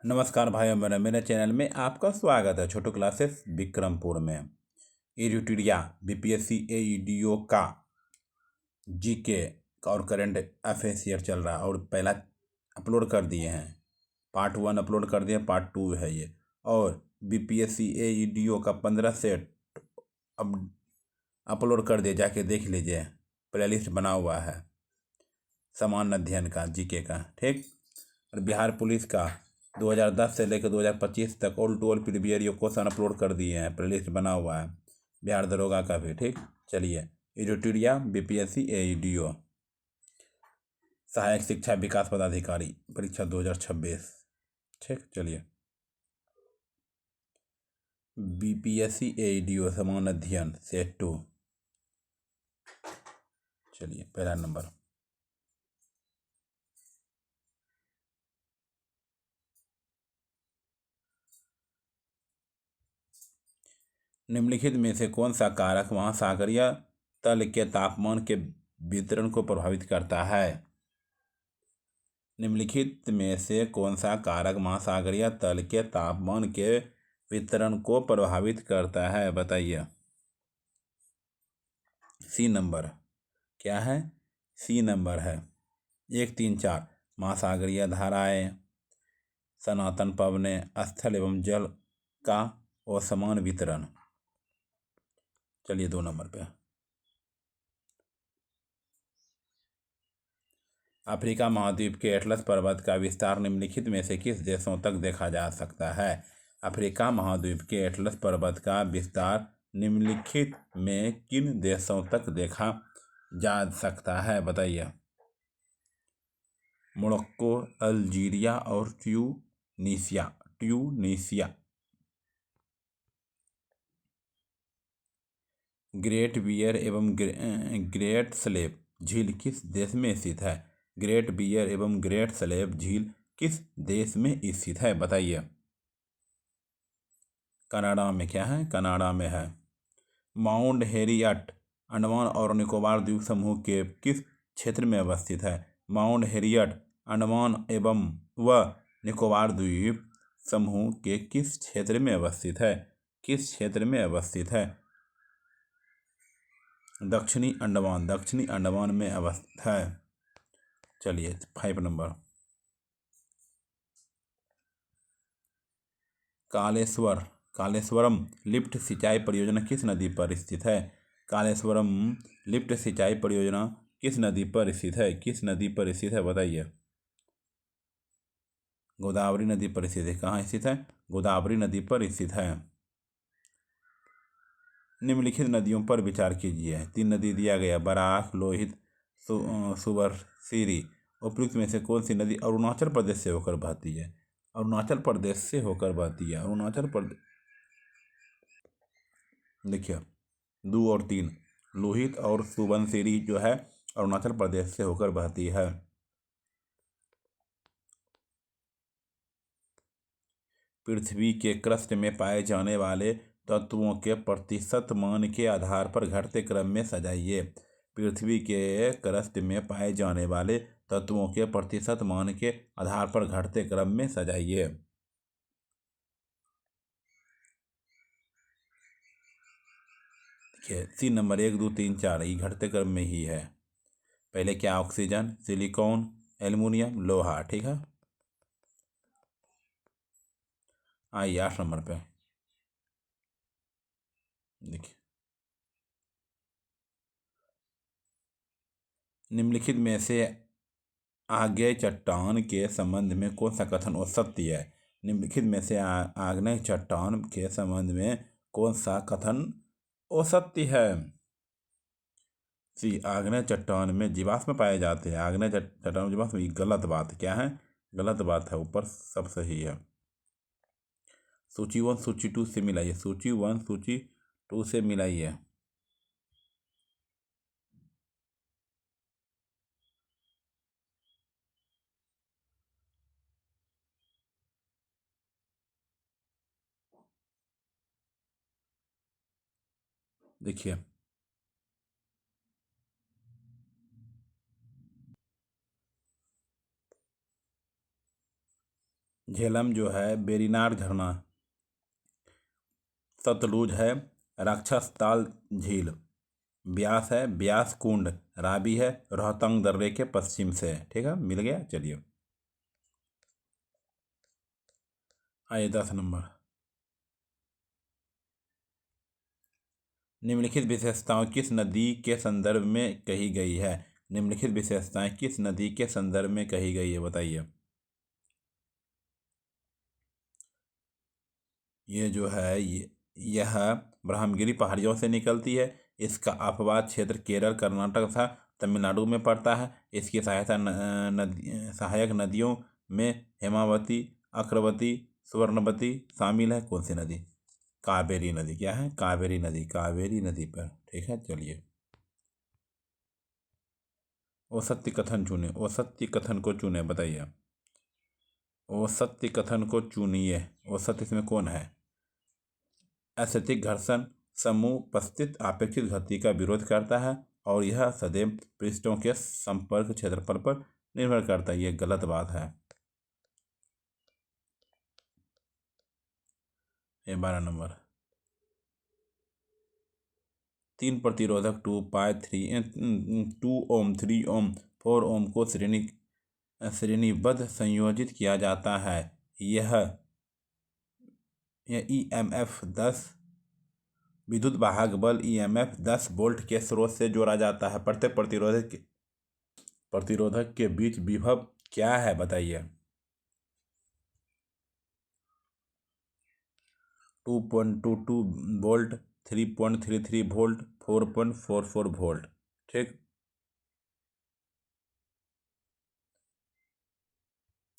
नमस्कार भाइयों बहनों, मेरे चैनल में आपका स्वागत है। छोटू क्लासेस विक्रमपुर में यूटिडिया बीपीएससी एईडीओ का जीके और करंट अफेयर्स ईयर चल रहा है और पहला अपलोड कर दिए हैं। पार्ट 1 अपलोड कर दिए, पार्ट 2 है ये। और बीपीएससी एईडीओ का 15 सेट अब अपलोड कर दिए, जाके देख लीजिए। प्लेलिस्ट बना हुआ है सामान्य अध्ययन का, जीके का, ठीक। और बिहार पुलिस का 2010 से लेकर 2025 तक all to all previous year question upload कर दिए हैं, प्लेलिस्ट बना हुआ है। बिहार दरोगा का भी, ठीक। चलिए, यूटिडिया बीपीएससी एईडीओ सहायक शिक्षा विकास पदाधिकारी परीक्षा 2026, ठीक। चलिए, बीपीएससी एईडीओ सामान्य अध्ययन सेट 2। चलिए, पहला नंबर। निम्नलिखित में से कौन सा कारक महासागरीय तल के तापमान के वितरण को प्रभावित करता है? निम्नलिखित में से कौन सा कारक महासागरीय तल के तापमान के वितरण को प्रभावित करता है, बताइए। सी नंबर क्या है? सी नंबर है 1, 3, 4 महासागरीय धाराएं, सनातन पवनें, स्थल एवं जल का असमान वितरण। चलिए, 2 नंबर पे। अफ्रीका महाद्वीप के एटलस पर्वत का विस्तार निम्नलिखित में से किस देशों तक देखा जा सकता है? अफ्रीका महाद्वीप के एटलस पर्वत का विस्तार निम्नलिखित में किन देशों तक देखा जा सकता है, बताइए। मोरक्को, अल्जीरिया और ट्यूनीशिया। ग्रेट बियर एवं ग्रेट स्लेव झील किस देश में स्थित है? ग्रेट बियर एवं ग्रेट स्लेव झील किस देश में स्थित है, बताइए। कनाडा में। क्या है? कनाडा में है। माउंट हेरियट अंडमान और निकोबार द्वीप समूह के किस क्षेत्र में अवस्थित है? माउंट हेरियट अंडमान एवं व निकोबार द्वीप समूह के किस क्षेत्र में अवस्थित है? किस क्षेत्र में अवस्थित है? दक्षिणी अंडमान में अवस्थित है। चलिए, 5 नंबर। कालेश्वरम लिफ्ट सिंचाई परियोजना किस नदी पर स्थित है? कालेश्वरम लिफ्ट सिंचाई परियोजना किस नदी पर स्थित है? किस नदी पर स्थित है, बताइए। गोदावरी नदी पर स्थित है। कहाँ स्थित है? गोदावरी नदी पर स्थित है। निम्नलिखित नदियों पर विचार कीजिए। 3 नदी दिया गया, बराक, लोहित, सुबरसिरी। उपयुक्त में से कौन सी नदी अरुणाचल प्रदेश से होकर बहती है? अरुणाचल प्रदेश से होकर बहती है। अरुणाचल प्रदेश, देखिए 2 और 3, लोहित और सुबनसिरी जो है अरुणाचल प्रदेश से होकर बहती है। पृथ्वी के क्रस्ट में पाए जाने वाले तत्वों के प्रतिशत मान के आधार पर घटते क्रम में सजाइए। पृथ्वी के क्रस्ट में पाए जाने वाले तत्वों के प्रतिशत मान के आधार पर घटते क्रम में सजाइए। देखिए, 3 नंबर 1, 2, 3, 4 ये घटते क्रम में ही है। पहले क्या? ऑक्सीजन, सिलिकॉन, एल्युमिनियम, लोहा, ठीक है। आइए 8 नंबर पे। देखिए, निम्नलिखित में से आग्नेय चट्टान के संबंध में कौन सा कथन असत्य है? निम्नलिखित में से आग्नेय चट्टान के संबंध में कौन सा कथन असत्य है? सी, आग्नेय चट्टान में जीवाश्म पाए जाते हैं। आग्नेय चट्टान में जीवाश्म, ये गलत बात। क्या है? गलत बात है। ऊपर सब सही है। सूची 1 सूची 2 से मिलाइए। सूची 1 सूची 2 से मिलाइए। देखिए, झेलम जो है वेरिनाग झरना, सतलुज है राक्षस ताल झील, ब्यास है ब्यास कुंड, रावी है रोहतांग दर्रे के पश्चिम से। ठीक है, मिल गया। चलिए आइए 10 नंबर। निम्नलिखित विशेषताओं किस नदी के संदर्भ में कही गई है? निम्नलिखित विशेषताएं किस नदी के संदर्भ में कही गई है, बताइए। ये जो है यह ब्रह्मगिरी पहाड़ियों से निकलती है। इसका अपवाद क्षेत्र केरल, कर्नाटक तथा तमिलनाडु में पड़ता है। इसकी सहायक नदियों में हेमावती, अक्रवती, स्वर्णवती शामिल है। कौन सी नदी? कावेरी नदी। क्या है? कावेरी नदी। कावेरी नदी पर। ठीक है, चलिए। औसत्य कथन चुने। औसत्य कथन को चुने, बताइए। औसत्य कथन को चुनिए। औसत इसमें कौन है? अस्थैतिक घर्षण समूह उपस्थित आपेक्षिक गति का विरोध करता है और यह सदैव पृष्ठों के संपर्क क्षेत्रफल पर निर्भर करता है। यह गलत बात है। ये 12 नंबर। 3 प्रतिरोधक 2 पाई 2 ओम, 3 ओम, 4 ओम को श्रेणीबद्ध संयोजित किया जाता है। यह EMF 10 विद्युत वाहक बल EMF 10 वोल्ट के स्रोत से जोड़ा जाता है। प्रत्येक प्रतिरोधक के बीच विभव क्या है, बताइए। 2.22 वोल्ट, 3.33 वोल्ट, 4.44 वोल्ट। ठीक,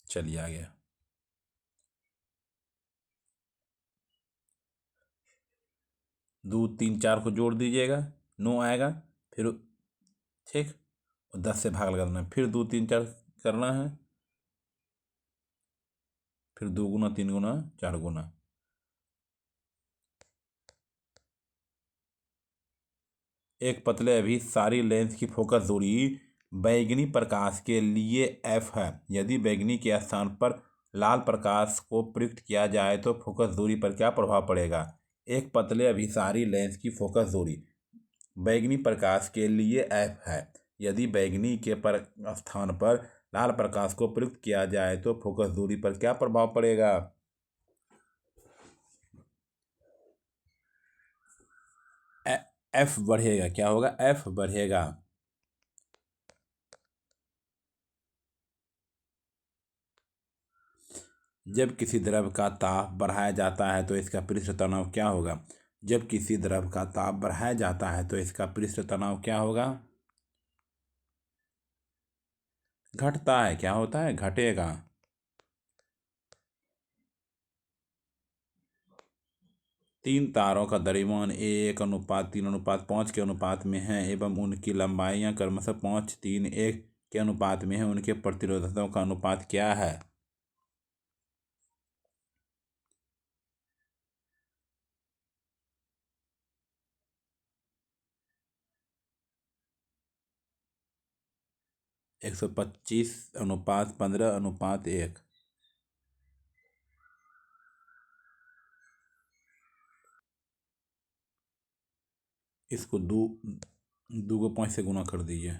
चलिए आगे। दो 3 4 को जोड़ दीजिएगा, 9 आएगा। फिर ठीक, और 10 से भाग लगाना है। फिर 2 3 4 करना है। फिर 2 गुना, 3 गुना, 4 गुना। एक पतले अभिसारी लेंस की फोकस दूरी बैंगनी प्रकाश के लिए f है। यदि बैंगनी के स्थान पर लाल प्रकाश को प्रयुक्त किया जाए तो फोकस दूरी पर क्या प्रभाव पड़ेगा? एक पतले अभिसारी लेंस की फोकस दूरी बैंगनी प्रकाश के लिए f है। यदि बैंगनी के स्थान पर लाल प्रकाश को प्रयुक्त किया जाए तो फोकस दूरी पर क्या प्रभाव पड़ेगा? f बढ़ेगा। क्या होगा? f बढ़ेगा। जब किसी द्रव का ताप बढ़ाया जाता है तो इसका पृष्ठ तनाव क्या होगा? जब किसी द्रव का ताप बढ़ाया जाता है तो इसका पृष्ठ तनाव क्या होगा? घटता है। क्या होता है? घटेगा। तीन तारों का द्रव्यमान 1:3:5 के अनुपात में है एवं उनकी लंबाइयां क्रमशः 5:3:1 के अनुपात में है। उनके प्रतिरोधकताओं का अनुपात क्या है? एक 125:15:1। इसको दो को 5 से गुना कर दीजिए।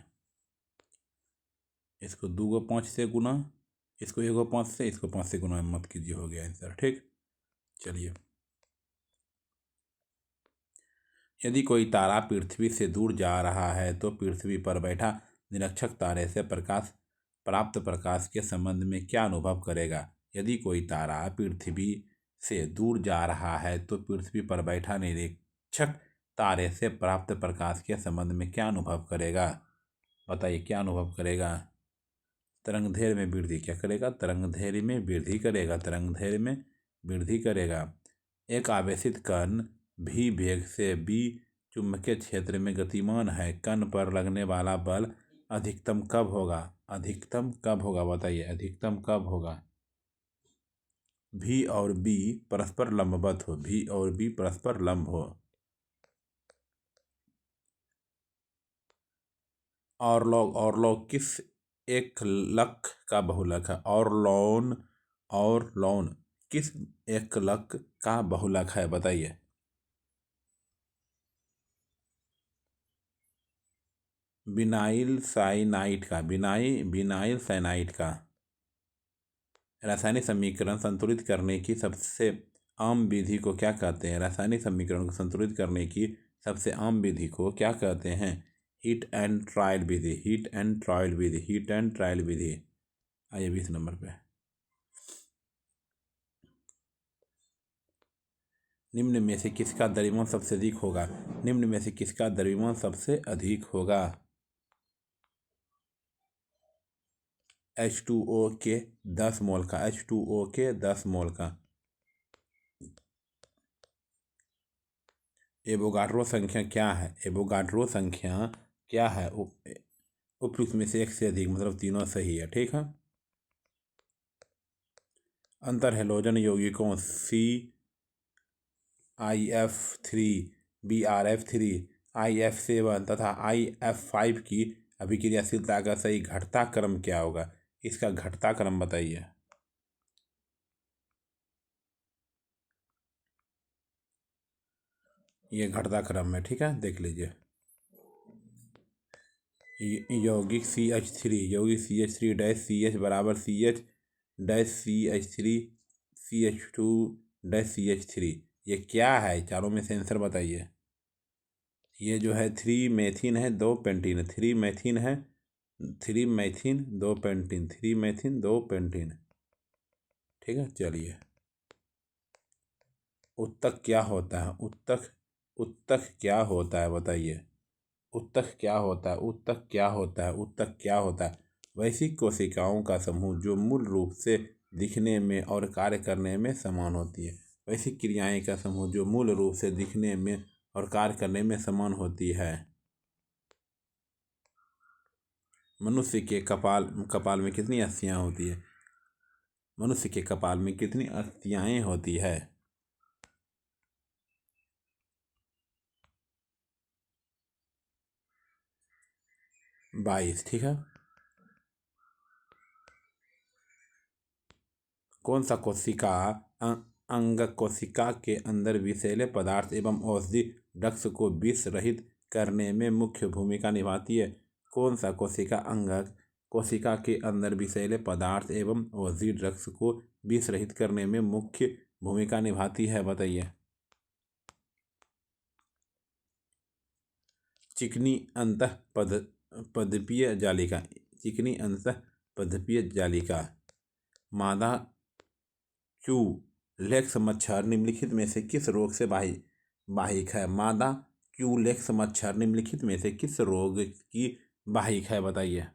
इसको 2 को 5 से गुना, इसको 1 को 5 से, इसको 5 से गुना मत कीजिए। हो गया आंसर। ठीक, चलिए। यदि कोई तारा पृथ्वी से दूर जा रहा है तो पृथ्वी पर बैठा निरीक्षक तारे से प्राप्त प्रकाश के संबंध में क्या अनुभव करेगा? यदि कोई तारा पृथ्वी से दूर जा रहा है तो पृथ्वी पर बैठा निरीक्षक तारे से प्राप्त प्रकाश के संबंध में क्या अनुभव करेगा? बताइए, क्या अनुभव करेगा? तरंगदैर्घ्य में वृद्धि। क्या करेगा? तरंगदैर्घ्य में वृद्धि करेगा। तरंगदैर्घ्य में वृद्धि करेगा। एक आवेशित कण भी वेग से b चुंबकीय क्षेत्र में गतिमान है। कण पर लगने वाला बल अधिकतम कब होगा? अधिकतम कब होगा, बताइए। अधिकतम कब होगा? v और b परस्पर लंबवत हो। v और b परस्पर लंब हो। ऑरलॉग। ऑरलॉग किस एक लक का बहुलक है? ऑरलॉन और लौन किस एकलक का बहुलक है? बताइए। विनाइल साइनाइड का, विनाइल साइनाइड का रासायनिक समीकरण संतुलित करने की सबसे आम विधि को क्या कहते हैं? रासायनिक समीकरण को संतुलित करने की सबसे आम विधि को क्या कहते हैं? हीट एंड ट्रायल विधि, हीट एंड ट्रायल विधि, हीट एंड ट्रायल विधि। आइए 20 नंबर पे। निम्न में से किसका द्रव्यमान सबसे अधिक होगा? निम्न में से किसका द्रव्यमान सबसे अधिक होगा? H2O के 10 मोल का, H2O के 10 मोल का। एवोगाड्रो संख्या क्या है? एवोगाड्रो संख्या क्या है? उपयुक्त में से एक से अधिक, मतलब तीनों सही है। ठीक है। अंतर हैलोजन यौगिकों ClF3, BrF3, IF7 तथा IF5 की अभिक्रियाशीलता का सही घटता क्रम क्या होगा? इसका घटता क्रम बताइए। ये घटता क्रम है। ठीक है, देख लीजिए। यौगिक CH3, यौगिक CH3 डैश CH बराबर CH dash CH3 CH2 dash CH3। ये क्या है? चारों में से आंसर बताइए। ये जो है 3 मेथिन है, 2 पेंटीन है। 3 मेथिन है, 3 मेथिन 2 पेंटीन, 3 मेथिन 2 पेंटीन। ठीक है, चलिए। उत्तक क्या होता है? उत्तक, उत्तक क्या होता है? बताइए। उत्तक क्या होता है? उत्तक क्या होता है? उत्तक क्या होता है? वैसी कोशिकाओं का समूह जो मूल रूप से दिखने में और कार्य करने में समान होती है। वैसी क्रियाएं का समूह जो मूल रूप से दिखने में और कार्य करने में समान होती है। मनुष्य के कपाल में कितनी अस्थियां होती है? मनुष्य के कपाल में कितनी अस्थियां होती है? 22। ठीक है। कौन सा कोशिका अंग कोशिका के अंदर विषैले पदार्थ एवं औषधि ड्रग्स को विष रहित करने में मुख्य भूमिका निभाती है? कौन सा कोशिका अंग कोशिका के अंदर विषैले पदार्थ एवं औषधि ड्रग्स को विष रहित करने में मुख्य भूमिका निभाती है? बताइए। चिकनी अंतःपदपीय जालिका, चिकनी अंतःपदपीय जालिका। मादा क्यूलेक्स मच्छर निम्नलिखित में से किस रोग से वाहिक है? मादा क्यूलेक्स मच्छर निम्नलिखित में से किस रोग की वाहिक है? बताइए।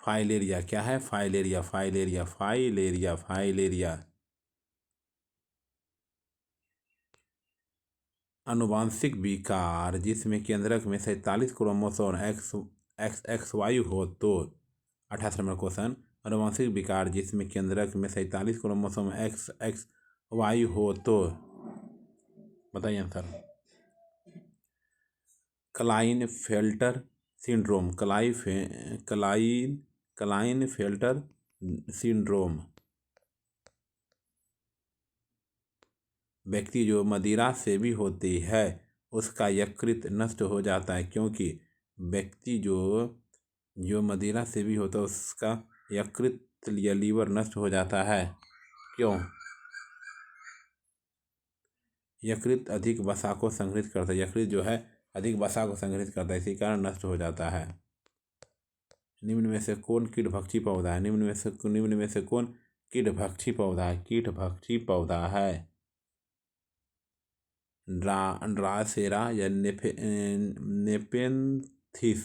फाइलेरिया। क्या है? Filaria, filaria, filaria, filaria. अनुवांशिक विकार जिसमें केंद्रक में 47 क्रोमोसोम XXY हो तो। 28 नंबर क्वेश्चन। अनुवांशिक विकार जिसमें केंद्रक में 47 क्रोमोसोम XXY हो तो। बताइए answer. Klinefelter syndrome, Klinefelter syndrome. व्यक्ति जो मदिरा सेवी होती है उसका यकृत नष्ट हो जाता है क्योंकि व्यक्ति जो मदिरा सेवी होता है उसका यकृत या लीवर नष्ट हो जाता है। क्यों? यकृत अधिक वसा को संग्रहित करता है, यकृत जो है अधिक वसा को संग्रहित करता है, इसी कारण नष्ट हो जाता है। निम्न में से कौन कीटभक्षी पौधा है? निम्न में से कौन कीटभक्षी पौधा है? कीटभक्षी पौधा है ड्रासेरा या नेपेंथिस।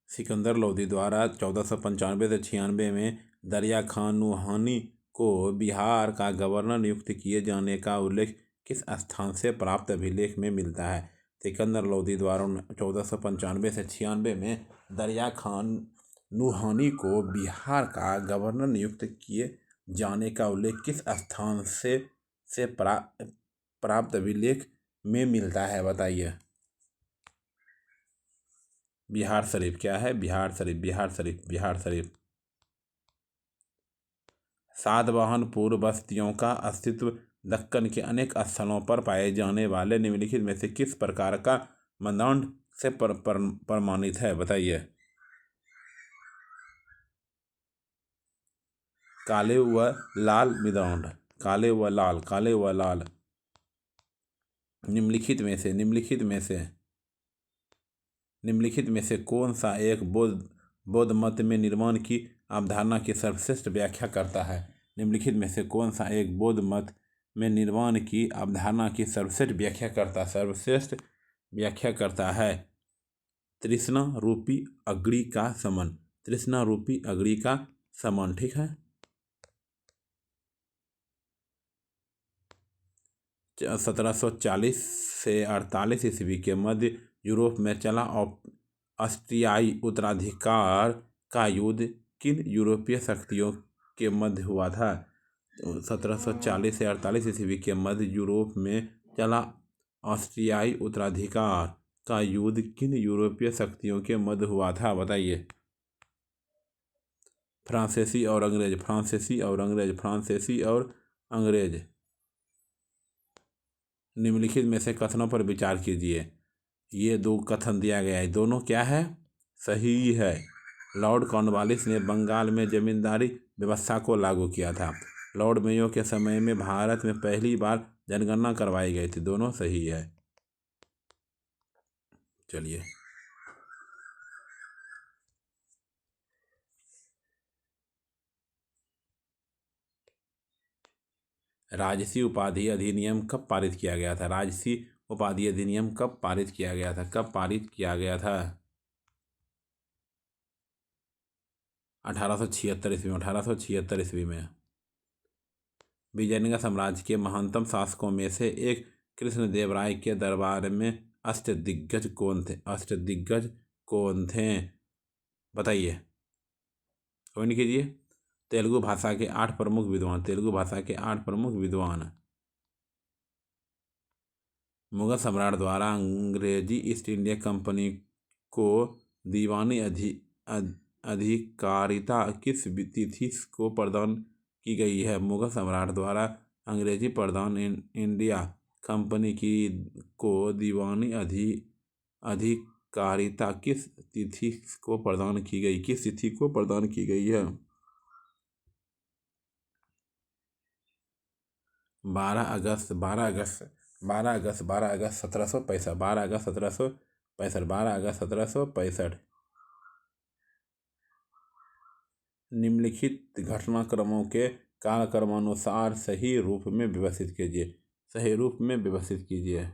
सिकंदर लोदी द्वारा 1495 से 96 में दरिया खान नूहानी को बिहार का गवर्नर नियुक्त किए जाने का उल्लेख किस स्थान से प्राप्त अभिलेख में मिलता है? सिकंदर लोदी द्वारा 1495 से 96 में दरिया खान नूहानी को बिहार का गवर्नर नियुक्त किए जाने का उल्लेख किस स्थान से प्राप्त अभिलेख में मिलता है? बताइए। बिहार शरीफ क्या है? बिहार शरीफ, बिहार शरीफ, बिहार शरीफ। सातवाहन पूर्व बस्तियों का अस्तित्व दक्कन के अनेक स्थलों पर पाए जाने वाले निम्नलिखित में से किस प्रकार का मानदंड से प्रमाणित है? बताइए। काले व लाल मानदंड, काले व लाल, काले व लाल। निम्नलिखित में से कौन सा एक बौद्ध मत में निर्वाण की अवधारणा की सर्वश्रेष्ठ व्याख्या करता है? निम्नलिखित में से कौन सा एक बौद्ध मत में निर्वाण की अवधारणा की सर्वश्रेष्ठ व्याख्या करता है? तृष्णा रूपी अग्नि का समन, तृष्णा रूपी अग्नि का समन। ठीक है। 1740 से 48 ईस्वी के मध्य यूरोप में चला ऑस्ट्रियाई उत्तराधिकार का युद्ध किन यूरोपीय शक्तियों के मध्य हुआ था? 1740 से 48 ईस्वी के मध्य यूरोप में चला ऑस्ट्रियाई उत्तराधिकार का युद्ध किन यूरोपीय शक्तियों के मध्य हुआ था? बताइए। फ्रांसीसी और अंग्रेज, फ्रांसीसी और अंग्रेज, फ्रांसीसी और अंग्रेज। निम्नलिखित में से कथनों पर विचार कीजिए। ये दो कथन दिया गया है, दोनों क्या है? सही है। लॉर्ड कॉर्नवालिस ने बंगाल में जमींदारी व्यवस्था को लागू किया था। लॉर्ड मेयो के समय में भारत में पहली बार जनगणना करवाई गई थी। दोनों सही है। चलिए। राजसी उपाधि अधिनियम कब पारित किया गया था? राजसी उपाधि अधिनियम कब पारित किया गया था? कब पारित किया गया था? 1876 ईस्वी में, 1876 ईस्वी में। विजयनगर साम्राज्य के महानतम शासकों में से एक कृष्णदेवराय के दरबार में अष्टदिग्गज कौन थे? अष्टदिग्गज कौन थे? बताइए। कमेंट कीजिए। तेलुगु भाषा के 8 प्रमुख विद्वान, तेलुगु भाषा के 8 प्रमुख विद्वान। मुगल सम्राट द्वारा अंग्रेजी ईस्ट इंडिया कंपनी को दीवानी अधिकारिता किस तिथि को प्रदान की गई है? मुगल सम्राट द्वारा अंग्रेजी प्रधान इंडिया कंपनी को दीवानी अधिकारिता किस तिथि को प्रदान की गई? किस तिथि को प्रदान की गई है? 12 अगस्त 12 अगस्त 12 अगस्त 12 अगस्त 1765, 12 अगस्त 1765, 12 अगस्त 1765। निम्नलिखित घटनाक्रमों के कालक्रमानुसार सही रूप में व्यवस्थित कीजिए। सही रूप में व्यवस्थित कीजिए।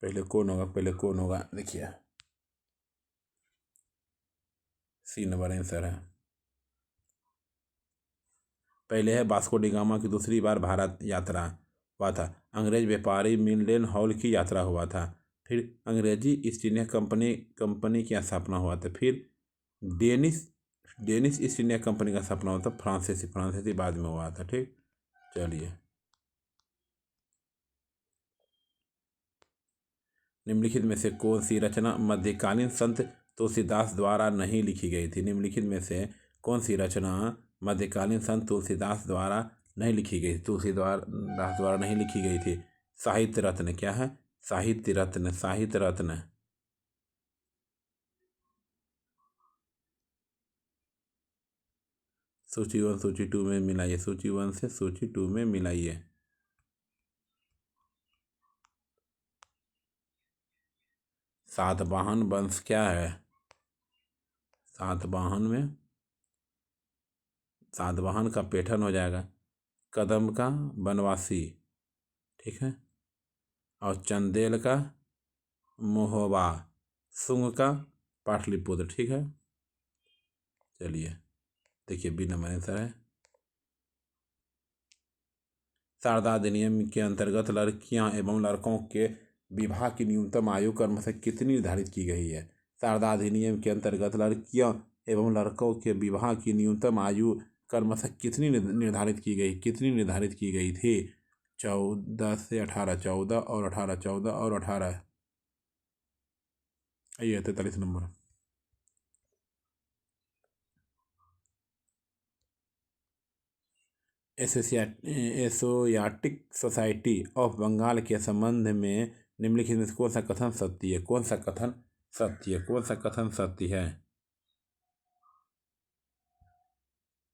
पहले कौन होगा? पहले कौन होगा? देखिए, सी नंबर आंसर है। पहले है वास्को डी गामा की दूसरी बार भारत यात्रा हुआ था। अंग्रेज व्यापारी मिल्टन हॉल की यात्रा हुआ था। फिर अंग्रेजी ईस्ट इंडिया कंपनी की स्थापना हुआ था। फिर डेनिश ईस्ट इंडिया कंपनी का स्थापना हुआ था। फ्रांसीसी बाद में हुआ था। ठीक। चलिए। निम्नलिखित में से कौन सी रचना मध्यकालीन संत तुलसीदास द्वारा नहीं लिखी गई थी? निम्नलिखित में से कौन सी रचना मध्यकालीन संत तुलसीदास द्वारा नहीं लिखी गई? तुलसीदास द्वारा नहीं लिखी गई थी। साहित्य रत्न क्या है? साहित्य रत्न, साहित्य रत्न। सूची 1 सूची 2 में मिलाइए। सूची 1 से सूची 2 में मिलाइए। सातवाहन वंश क्या है? सातवाहन का पैठन हो जाएगा कदम का बनवासी। ठीक है। और चंदेल का मोहबा, शुंग का पाटलिपुत्र। ठीक है। चलिए, देखिए बी नंबर आंसर है। शारदा अधिनियम के अंतर्गत लड़कियां एवं लड़कों के विवाह की न्यूनतम आयु क्रम से कितनी निर्धारित की गई है? शारदा अधिनियम के अंतर्गत लड़कियों एवं लड़कों के विवाह की न्यूनतम आयु क्रमशः कितनी निर्धारित की गई थी? 14 से 18, 14 और 18, 14 और 18। ये 43 नंबर। एशियाटिक सोसाइटी ऑफ बंगाल के संबंध में निम्नलिखित में कौन सा कथन सत्य है? कौन सा कथन सत्य है?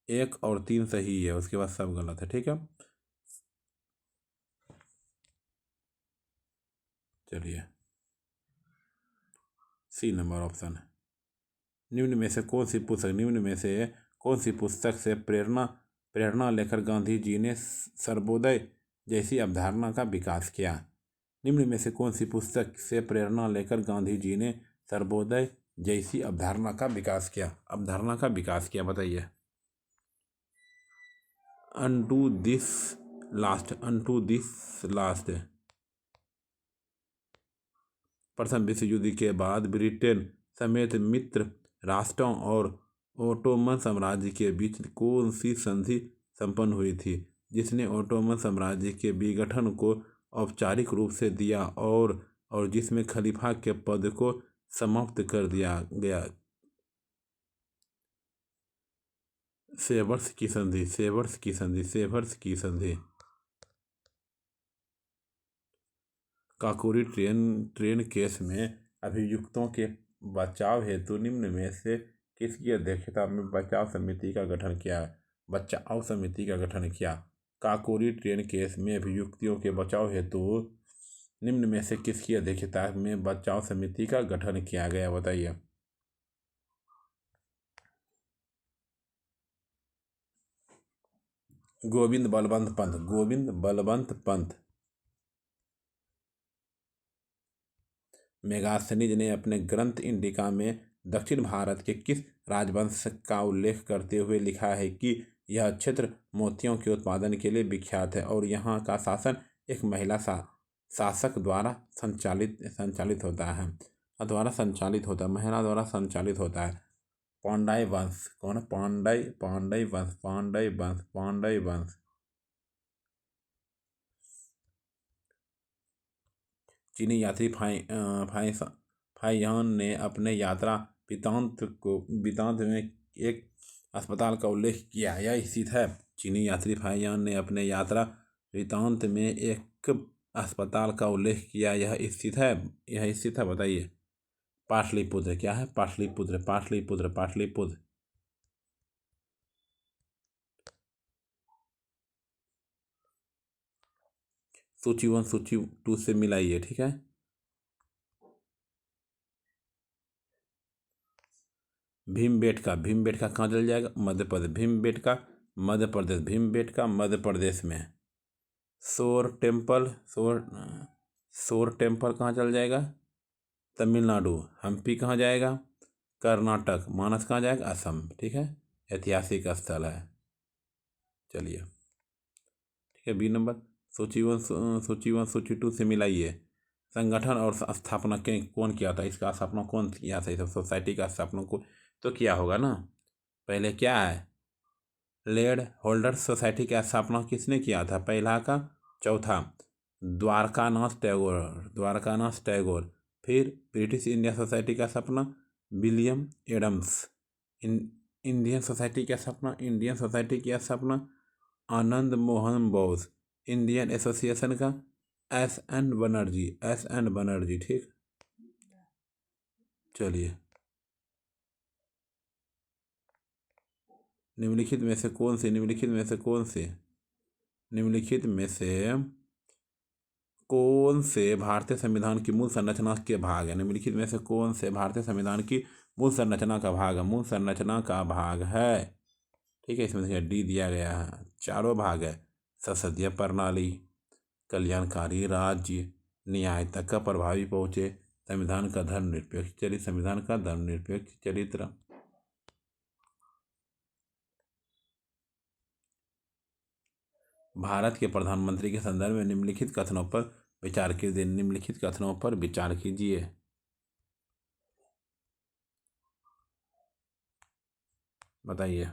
1 और 3 सही है, उसके बाद सब गलत है। ठीक है, चलिए सी नंबर ऑप्शन है। निम्न में से कौन सी पुस्तक से प्रेरणा लेकर गांधी जी ने सर्वोदय जैसी अवधारणा का विकास किया? निम्न में से कौन सी पुस्तक से प्रेरणा लेकर गांधी जी ने सर्वोदय जैसी अवधारणा का विकास किया? बताइए। Unto this last. प्रथम विश्व युद्ध के बाद ब्रिटेन समेत मित्र राष्ट्रों और ओटोमन साम्राज्य के बीच कौन सी संधि संपन्न हुई थी, जिसने ओटोमन साम्राज्य के विघटन को औपचारिक रूप से दिया और जिसमें खलीफा के पद को समाप्त कर दिया गया? सेवर्स की संधि। काकोरी ट्रेन केस में अभियुक्तों के बचाव हेतु निम्न में से किसकी अध्यक्षता में बचाव समिति का गठन किया? काकोरी ट्रेन केस में अभियुक्तों के बचाव हेतु निम्न में से किसकी अध्यक्षता में बचाव समिति का गठन किया गया? बताइए। गोविंद बलवंत पंत। मेगास्थनीज ने अपने ग्रंथ इंडिका में दक्षिण भारत के किस राजवंश का उल्लेख करते हुए लिखा है कि यह क्षेत्र मोतियों के उत्पादन के लिए विख्यात है और यहाँ का शासन एक महिला शासक द्वारा संचालित होता है। महिला द्वारा संचालित होता है। पांड्य वंश। कौन? पांड्य वंश। चीनी यात्री फाहियान ने अपने यात्रा वृत्तांत में एक अस्पताल का उल्लेख किया, यह स्थित है? चीनी यात्री फाहियान ने अपने यात्रा वृत्तांत में एक अस्पताल का उल्लेख किया, यह स्थित है? बताइए। पाटलिपुत्र। क्या है? पाटलिपुत्र। सूची 1 सूची 2 से मिलाइए। ठीक है, भीमबेटका कहाँ चल जाएगा? मध्य प्रदेश। भीमबेटका मध्य प्रदेश में। शोर टेम्पल कहाँ चल जाएगा? तमिलनाडु। हम्पी कहाँ जाएगा? कर्नाटक। मानस कहाँ जाएगा? असम। ठीक है, ऐतिहासिक स्थल है। चलिए, ठीक है, बी नंबर। सूची 1 सूची 2 से मिलाइए। संगठन और स्थापना कौन किया था? इसका स्थापना कौन किया था? इस सोसाइटी का स्थापना को तो किया होगा ना। पहले क्या है? लेड होल्डर्स सोसाइटी की स्थापना किसने किया था? पहला का चौथा द्वारकानाथ टैगोर। फिर ब्रिटिश इंडिया सोसाइटी का स्थापना विलियम एडम्स। इंडियन सोसाइटी की स्थापना आनंद मोहन बोस। इंडियन एसोसिएशन का एस.एन. बनर्जी। ठीक, चलिए। निम्नलिखित में से कौन से भारतीय संविधान की मूल संरचना के भाग है? निम्नलिखित में से कौन से भारतीय संविधान की मूल संरचना का भाग है? ठीक है, इसमें से डी दिया गया है। चारों भाग है। संसदीय प्रणाली, कल्याणकारी राज्य, न्याय तक का प्रभावी पहुंचे, संविधान का धर्मनिरपेक्ष चरित्र। भारत के प्रधानमंत्री के संदर्भ में निम्नलिखित कथनों पर विचार कीजिए। बताइए।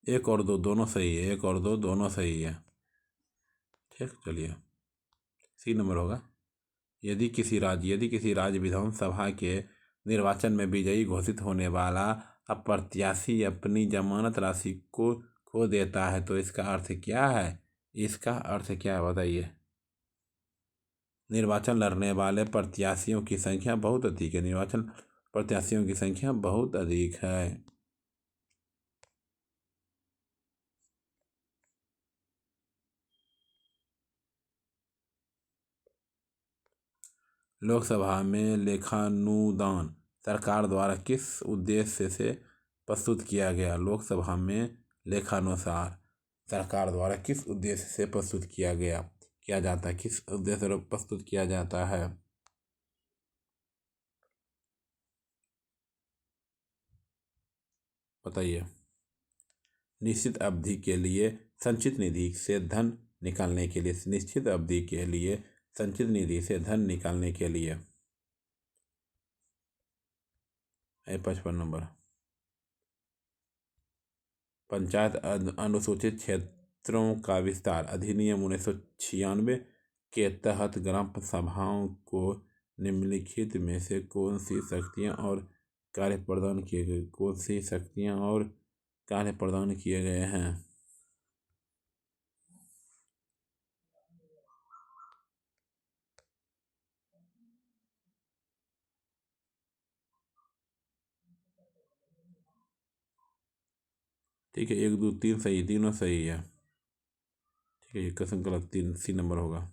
एक और दो दोनों सही है, एक और दो दोनों सही है। ठीक, चलिए सी नंबर होगा। यदि किसी राज्य विधानसभा के निर्वाचन में विजयी घोषित होने वाला अप्रत्याशी अपनी जमानत राशि को खो देता है तो इसका अर्थ क्या है? इसका अर्थ क्या है बताइए। निर्वाचन लड़ने वाले प्रत्याशियों की संख्या बहुत अधिक है। निर्वाचन प्रत्याशियों की संख्या बहुत अधिक है। लोकसभा में लेखानुदान सरकार द्वारा किस उद्देश्य से प्रस्तुत किया गया? लोकसभा में लेखानुसार सरकार द्वारा किस उद्देश्य से प्रस्तुत किया जाता है? किस उद्देश्य से प्रस्तुत किया जाता है? बताइए। निश्चित अवधि के लिए संचित निधि से धन निकालने के लिए। निश्चित अवधि के लिए संचित निधि से धन निकालने के लिए। 55 नंबर। पंचायत अनुसूचित क्षेत्रों का विस्तार अधिनियम 1996 के तहत ग्राम सभाओं को निम्नलिखित में से कौन सी शक्तियाँ और कार्य प्रदान किए गए? कौन सी शक्तियाँ और कार्य प्रदान किए गए हैं? ठीक है, 1 2 3 सही, तीनों सही है। ठीक है, ये क्वेश्चन गलत, 3 सी नंबर होगा।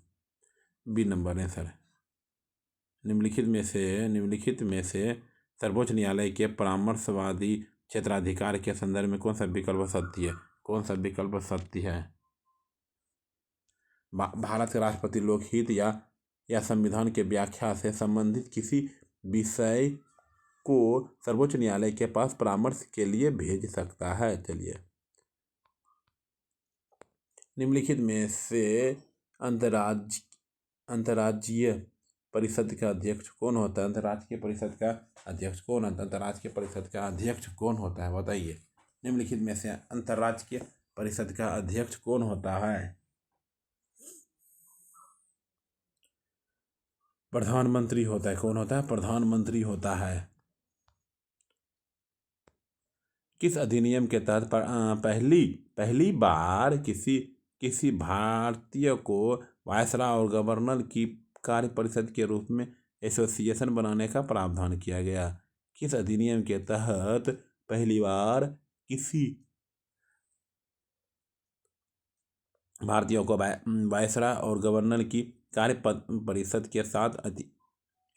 बी नंबर है सर। निम्नलिखित में से सर्वोच्च न्यायालय के परामर्शवादी क्षेत्राधिकार के संदर्भ में कौन सा विकल्प सत्य है? कौन सा विकल्प सत्य है? भारत के राष्ट्रपति लोकहित या संविधान के व्याख्या से संबंधित किसी विषय को सर्वोच्च न्यायालय के पास परामर्श के लिए भेज सकता है। चलिए, निम्नलिखित में से अंतर्राज्यीय परिषद का अध्यक्ष कौन होता है? अंतर्राष्ट्रीय परिषद का अध्यक्ष कौन है? अंतर्राष्ट्रीय परिषद का अध्यक्ष कौन होता है बताइए। निम्नलिखित में से अंतर्राष्ट्रीय परिषद का अध्यक्ष कौन होता है? प्रधानमंत्री होता है। कौन होता है? प्रधानमंत्री होता है। किस अधिनियम के तहत पहली बार किसी भारतीय को वायसराय और गवर्नर की कार्य परिषद के रूप में एसोसिएशन बनाने का प्रावधान किया गया? किस अधिनियम के तहत पहली बार किसी भारतीयों को वायसराय और गवर्नर की कार्य परिषद के साथ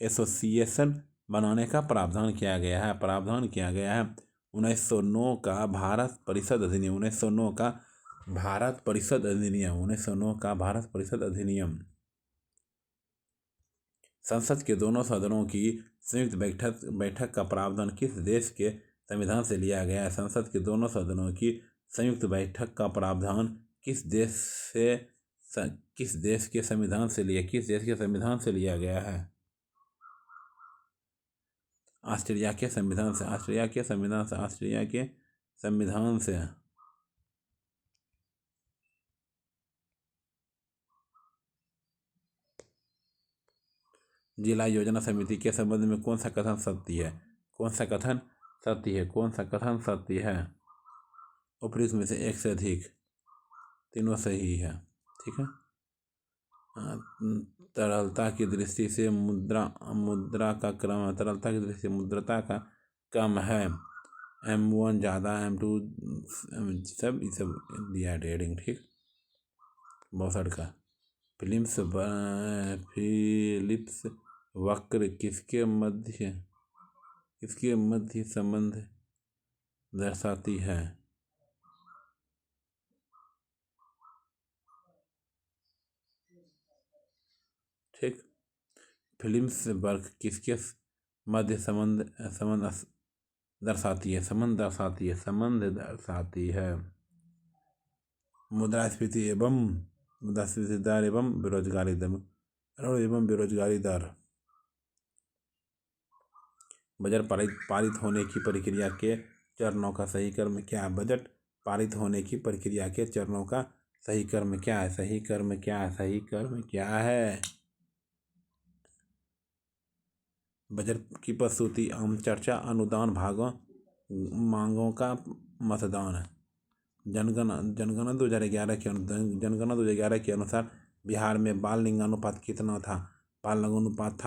एसोसिएशन बनाने का प्रावधान किया गया है? 1909 का भारत परिषद अधिनियम। 1909 का भारत परिषद अधिनियम। 1909 का भारत परिषद अधिनियम। संसद के दोनों सदनों की संयुक्त बैठक का प्रावधान किस देश के संविधान से लिया गया है? संसद के दोनों सदनों की संयुक्त बैठक का प्रावधान किस देश के संविधान से लिया गया है? ऑस्ट्रेलिया के संविधान से। ऑस्ट्रेलिया के संविधान से। जिला योजना समिति के संबंध में कौन सा कथन सत्य है? कौन सा कथन सत्य है? उपयुक्त में से एक से अधिक, तीनों सही है। ठीक है। तरलता की दृष्टि से मुद्रा का क्रम, तरलता की दृष्टि से मुद्रता का कम है। M1 ज़्यादा, M2 सब दिया रेडिंग। ठीक, बहुत का फिलिप्स वक्र किसके मध्य संबंध दर्शाती है? ठीक, फिलिप्स वक्र किसके मध्य संबंध दर्शाती है? मुद्रास्फीति एवं मुद्रास्फीति दर एवं बेरोजगारी दर। बजट पारित होने की प्रक्रिया के चरणों का सही क्रम क्या है? बजट पारित होने की प्रक्रिया के चरणों का सही क्रम क्या है? सही क्रम क्या है? सही क्रम क्या है? बजट की प्रस्तुति, आम चर्चा, अनुदान, मांगों का मतदान। जनगणना 2011 के अनुसार बिहार में बाल लिंगानुपात कितना था? बाल लिंगानुपात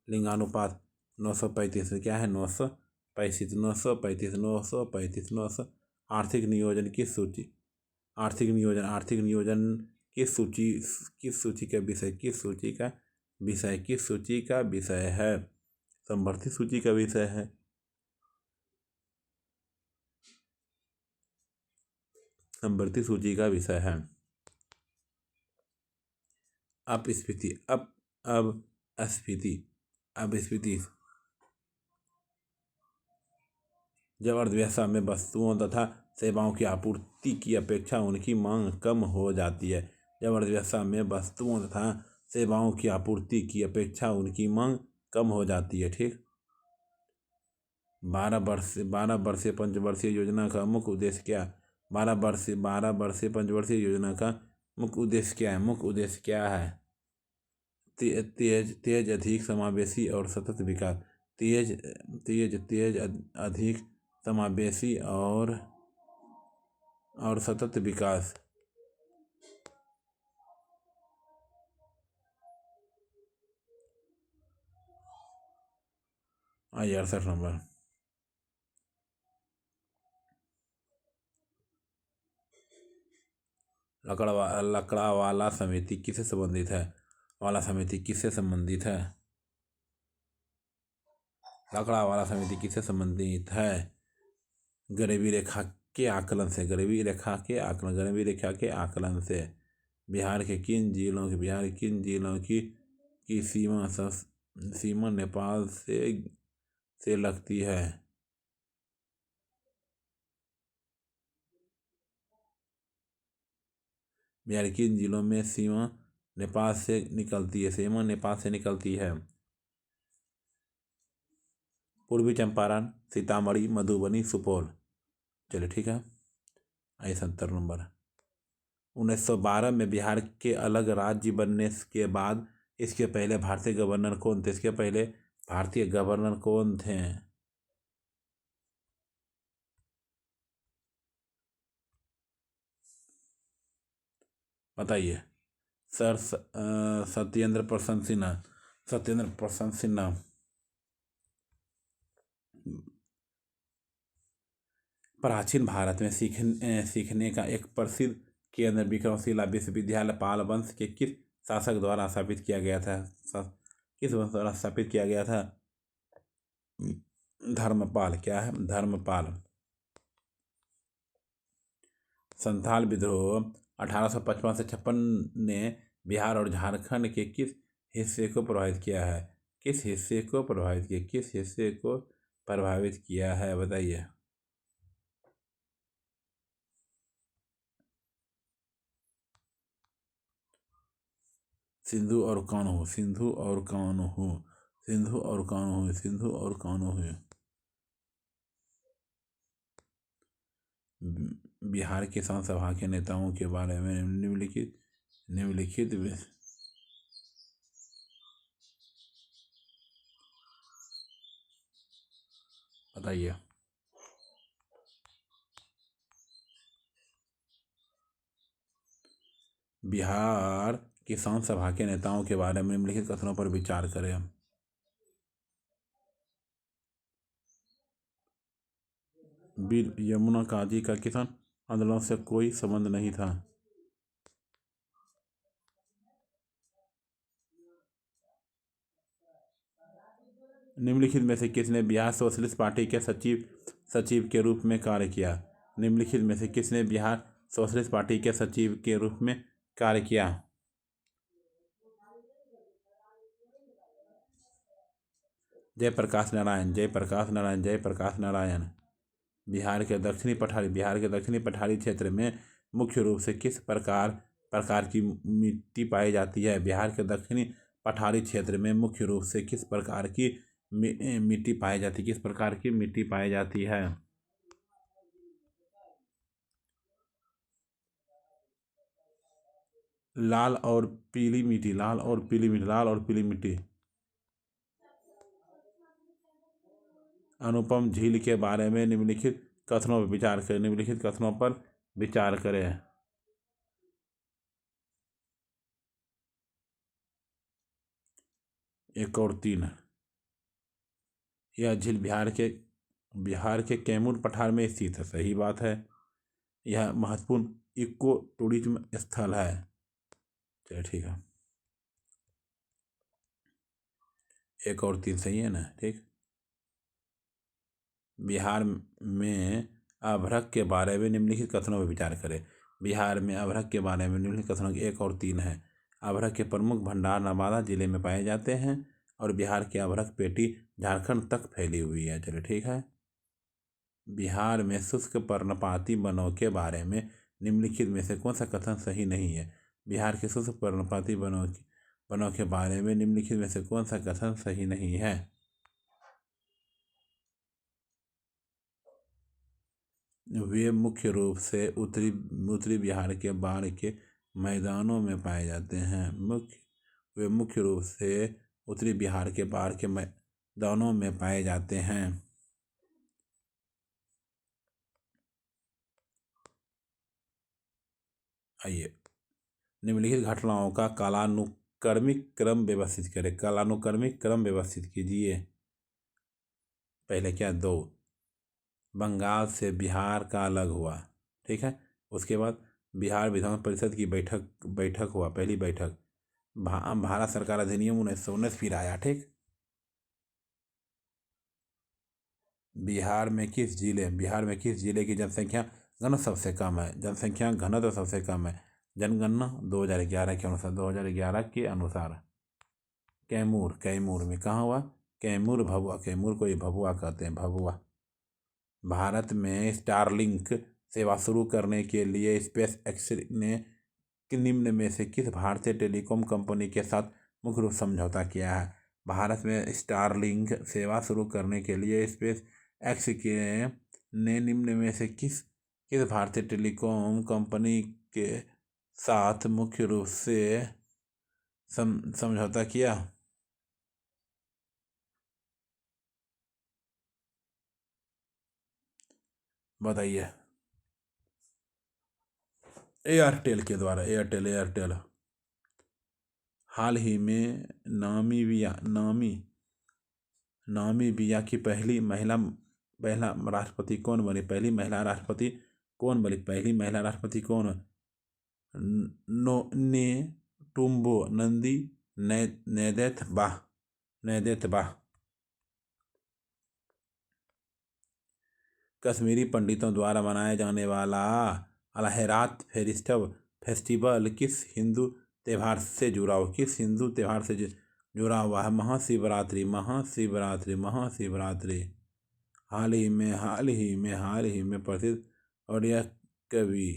लिंगानुपात 935। क्या है? 935। आर्थिक नियोजन की सूची। आर्थिक नियोजन किस सूची का विषय है? समवर्ती सूची का विषय है। समवर्ती सूची का विषय है। अपस्फीति जब अर्थव्यवस्था में वस्तुओं तथा सेवाओं की आपूर्ति की अपेक्षा उनकी मांग कम हो जाती है। जब अर्थव्यवस्था में वस्तुओं तथा सेवाओं की आपूर्ति की अपेक्षा उनकी मांग कम हो जाती है। ठीक। 12 वर्षीय पंचवर्षीय योजना का मुख्य उद्देश्य क्या है? 12 वर्षीय पंचवर्षीय योजना का मुख्य उद्देश्य क्या है? मुख्य उद्देश्य क्या है? तेज अधिक समावेशी और सतत विकास। तेज अधिक समावेशी और सतत विकास। आइए 68 नंबर। लकड़ा वाला समिति किससे संबंधित है? लकड़ा वाला समिति किससे संबंधित है? गरीबी रेखा के आकलन से। बिहार के किन जिलों की सीमा नेपाल से लगती है? बिहार किन जिलों में सीमा नेपाल से निकलती है? पूर्वी चंपारण, सीतामढ़ी, मधुबनी, सुपौल। चलिए ठीक है। आइए 70 नंबर। 1912 में बिहार के अलग राज्य बनने के बाद इसके पहले भारतीय गवर्नर कौन थे? बताइए। सर सत्येंद्र प्रसन्न सिन्हा। प्राचीन भारत में सीखने का एक प्रसिद्ध केंद्र विक्रमशिला विश्वविद्यालय पाल वंश के किस शासक द्वारा स्थापित किया गया था? धर्मपाल। क्या है? धर्मपाल। संथाल विद्रोह 1855 से 56 ने बिहार और झारखंड के किस हिस्से को प्रभावित किया है? किस हिस्से को प्रभावित किया है? बताइए। सिंधु और कान्हो। बिहार किसान सभा के नेताओं के बारे में निम्नलिखित बताइए। बिहार किसान सभा के नेताओं के बारे में निम्नलिखित कथनों पर विचार करें। वीर यमुना काजी का किसान आंदोलन से कोई संबंध नहीं था। निम्नलिखित में से किसने बिहार सोशलिस्ट पार्टी के सचिव के रूप में कार्य किया? निम्नलिखित में से किसने बिहार सोशलिस्ट पार्टी के सचिव के रूप में कार्य किया? जयप्रकाश नारायण। बिहार के दक्षिणी पठारी क्षेत्र में मुख्य रूप से किस प्रकार प्रकार की मिट्टी पाई जाती है? बिहार के दक्षिणी पठारी क्षेत्र में मुख्य रूप से किस प्रकार की मिट्टी पाई जाती है? किस प्रकार की मिट्टी पाई जाती है? लाल और पीली मिट्टी, लाल और पीली मिट्टी, लाल और पीली मिट्टी। अनुपम झील के बारे में निम्नलिखित कथनों पर विचार करें। निम्नलिखित कथनों पर विचार करें। एक और तीन। यह झील बिहार के कैमूर पठार में स्थित है। सही बात है। यह महत्वपूर्ण इको टूरिज्म स्थल है। चलिए ठीक है। एक और तीन सही है ना? ठीक। बिहार में अभ्रक के बारे में निम्नलिखित कथनों पर विचार करें। बिहार में अभ्रक के बारे में निम्नलिखित कथनों के एक और तीन है। अभ्रक के प्रमुख भंडार नवादा जिले में पाए जाते हैं और बिहार की अभ्रक पेटी झारखंड तक फैली हुई है। चलिए ठीक है। बिहार में शुष्क पर्णपाती वनों के बारे में निम्नलिखित में से कौन सा कथन सही नहीं है? बिहार के शुष्क पर्णपाती वनों के बारे में निम्नलिखित में से कौन सा कथन सही नहीं है? वे मुख्य रूप से उत्तरी बिहार के बाढ़ के मैदानों में पाए जाते हैं। वे मुख्य रूप से उत्तरी बिहार के बाढ़ के मैदानों में पाए जाते हैं। आइए, निम्नलिखित घटनाओं का कालानुक्रमिक क्रम व्यवस्थित करें। कालानुक्रमिक क्रम व्यवस्थित कीजिए। पहले क्या? दो, बंगाल से बिहार का अलग हुआ। ठीक है। उसके बाद बिहार विधान परिषद की बैठक हुआ, पहली बैठक। भारत सरकार अधिनियम 1919 फिर आया। ठीक। बिहार में किस जिले की जनसंख्या घनत्व सबसे कम है? जनसंख्या घनत्व सबसे कम है। जनगणना 2011 के अनुसार, 2011 के अनुसार कैमूर में कहाँ हुआ? कैमूर भभुआ, कैमूर को ये भभुआ कहते हैं, भभुआ। भारत में स्टारलिंक सेवा शुरू करने के लिए स्पेस एक्स ने निम्न में से किस भारतीय टेलीकॉम कंपनी के साथ मुख्य रूप समझौता किया है? भारत में स्टारलिंक सेवा शुरू करने के लिए स्पेस एक्स के ने निम्न में से किस किस भारतीय टेलीकॉम कंपनी के साथ मुख्य रूप से समझौता किया? बताइए। एयरटेल के द्वारा। एयरटेल। हाल ही में नामीबिया की पहली महिला राष्ट्रपति कौन बनी? पहली महिला राष्ट्रपति कौन बनी? पहली महिला राष्ट्रपति कौन? नेटुम्बो नंदी नैदेतबा। कश्मीरी पंडितों द्वारा मनाया जाने वाला अलहेरात फेस्टिवल किस हिंदू त्यौहार से जुड़ा हुआ है? महाशिवरात्रि। हाल ही में प्रसिद्ध ओडिया कवि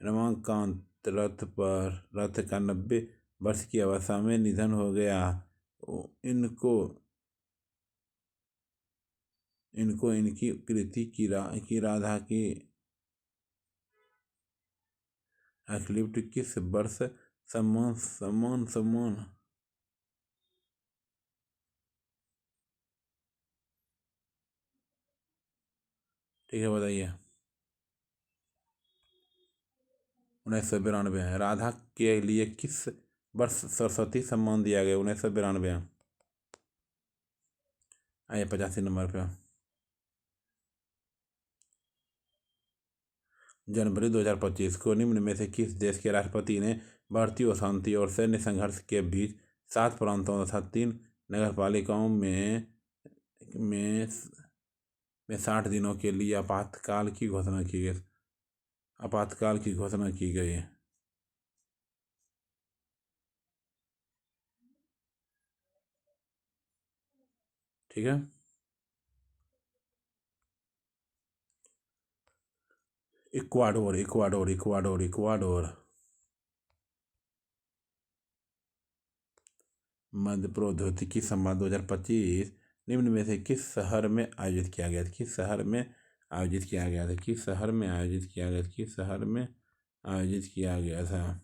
रमाकांत रथ का 90 वर्ष की अवस्था में निधन हो गया। इनको इनकी कृति की राधा की एक्लिप्ट किस वर्ष सम्मान ठीक है, बताइए। 1992 है। राधा के लिए किस वर्ष सरस्वती सम्मान दिया गया? 1992। आइए 85 नंबर पे। जनवरी 2025 को निम्न में से किस देश के राष्ट्रपति ने भारतीय अशांति और सैन्य संघर्ष के बीच 7 प्रांतों तथा 3 नगरपालिकाओं में 60 दिनों के लिए आपातकाल की घोषणा की गई? ठीक है। Ecuador Ecuador Ecuador Ecuador. मध्य प्रौद्योगिकी संवाद 2025 निम्न में से किस शहर में आयोजित किया गया था? किस शहर में आयोजित किया गया था? किस शहर में आयोजित किया गया था? किस शहर में आयोजित किया गया था?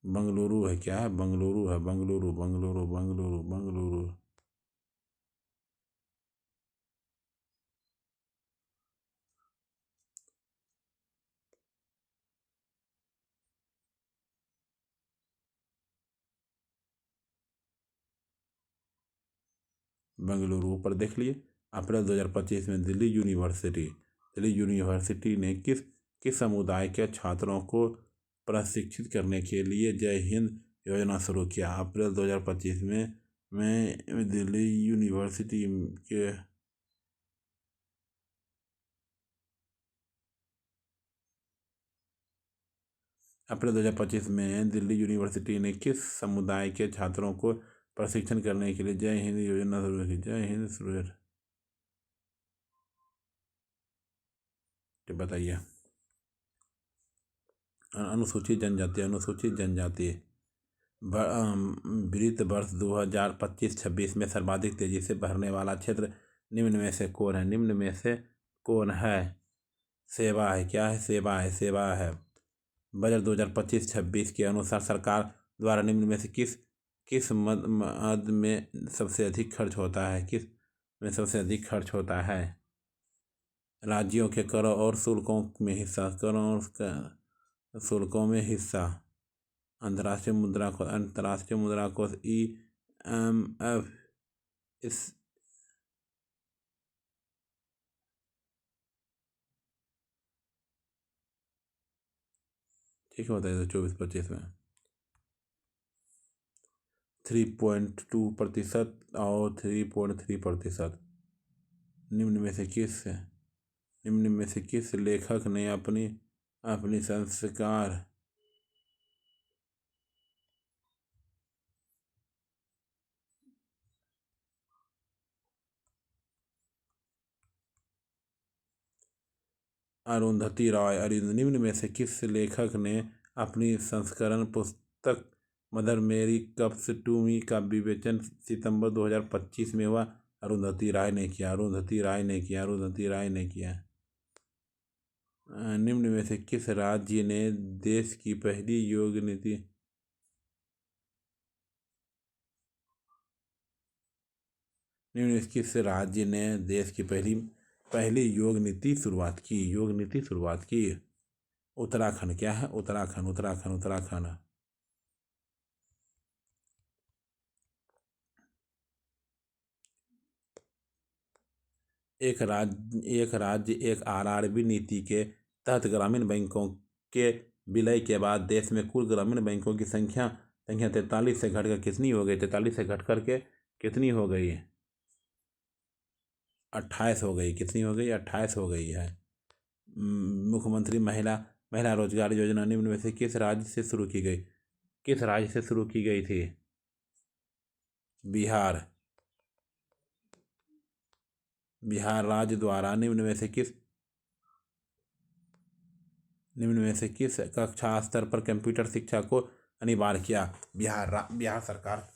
बंगलुरु है क्या? है बंगलुरु है, बंगलुरु बंगलुरु बंगलुरु बंगलुरु। बेंगलुरु पर देख लिए। अप्रैल 2025 में दिल्ली यूनिवर्सिटी ने किस समुदाय के छात्रों को प्रशिक्षित करने के लिए जय हिंद योजना शुरू किया? अप्रैल 2025 में दिल्ली यूनिवर्सिटी के अप्रैल 2025 में दिल्ली यूनिवर्सिटी ने किस समुदाय के छात्रों को प्रशिक्षण करने के लिए जय हिंद योजना शुरू की? जय हिंद शुरू बताइए। अनुसूचित जनजाति वित्त वर्ष 2025-26 में सर्वाधिक तेजी से बढ़ने वाला क्षेत्र निम्न में से कौन है? निम्न में से कौन है? सेवा है क्या? है सेवा है, सेवा है। बजट 2025-26 के अनुसार सरकार द्वारा निम्न में से किस मद में सबसे अधिक खर्च होता है? किस में सबसे अधिक खर्च होता है? राज्यों के करों और शुल्कों में हिस्सा, करों और शुल्कों में हिस्सा। अंतर्राष्ट्रीय मुद्रा कोष IMF इस ठीक है, बताइए। 24-25 में 3.2% और 3.3%। निम्न में से किस लेखक ने अपनी संस्कार निम्न में से किस लेखक ने अपनी संस्करण पुस्तक मदर मेरी कम्स टू मी का विवेचन सितंबर 2025 में हुआ? अरुंधति राय ने किया। निम्न में से किस राज्य ने देश की पहली योग नीति शुरुआत की? उत्तराखंड। क्या है? उत्तराखंड। एक राज्य एक RRB नीति के तहत ग्रामीण बैंकों के विलय के बाद देश में कुल ग्रामीण बैंकों की संख्या 43 से घटकर कितनी हो गई? 43 से घट करके कितनी हो गई? 28 हो गई। कितनी हो गई? 28 हो गई है। मुख्यमंत्री महिला रोजगार योजना निम्न में से किस राज्य से शुरू की गई? किस राज्य से शुरू की गई थी? बिहार राज्य द्वारा निम्न में से किस कक्षा स्तर पर कंप्यूटर शिक्षा को अनिवार्य किया? बिहार सरकार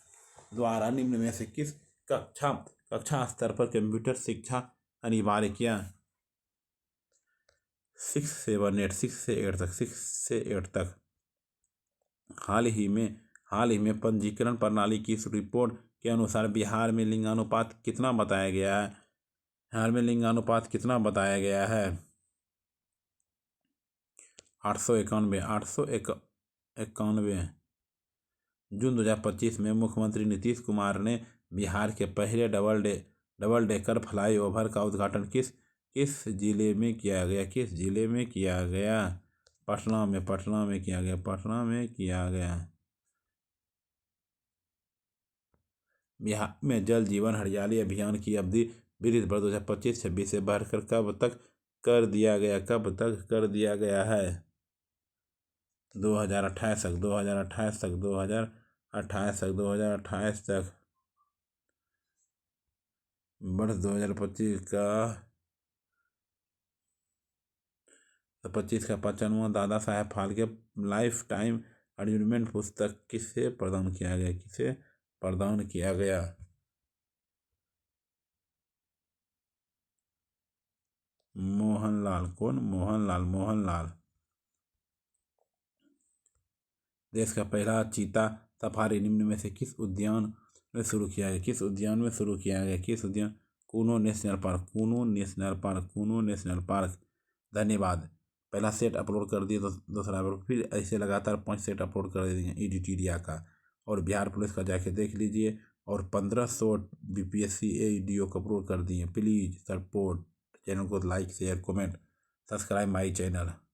द्वारा निम्न में से किस कक्षा स्तर पर कंप्यूटर शिक्षा अनिवार्य किया? 6 से 8 तक। हाल ही में पंजीकरण प्रणाली की इस रिपोर्ट के अनुसार बिहार में लिंगानुपात कितना बताया गया है? बिहार में लिंगानुपात कितना बताया गया है? 891। जून 2025 में मुख्यमंत्री नीतीश कुमार ने बिहार के पहले डबल डेकर फ्लाई ओवर का उद्घाटन किस जिले में किया गया? किस जिले में किया गया? पटना में किया गया। बिहार में जल जीवन हरियाली अभियान की अवधि वित्त वर्ष 2025-26 से बढ़कर कब तक कर दिया गया? 2028 तक। वर्ष 2025 का 55वां Dada Saheb Phalke life time achievement पुरस्कार किसे प्रदान किया गया? मोहनलाल। कौन? मोहनलाल। देश का पहला चीता सफारी निम्न में से किस उद्यान में शुरू किया गया? Kuno national park. धन्यवाद। पहला सेट अपलोड कर दिए, दूसरा फिर ऐसे लगातार 5 सेट अपलोड कर दिए एडिटिरिया का, और बिहार पुलिस का जाके देख लीजिए, और 1500 BPSC वीडियो को अपलोड कर दिए। प्लीज़ सपोर्ट चैनल को, like share comment subscribe my channel.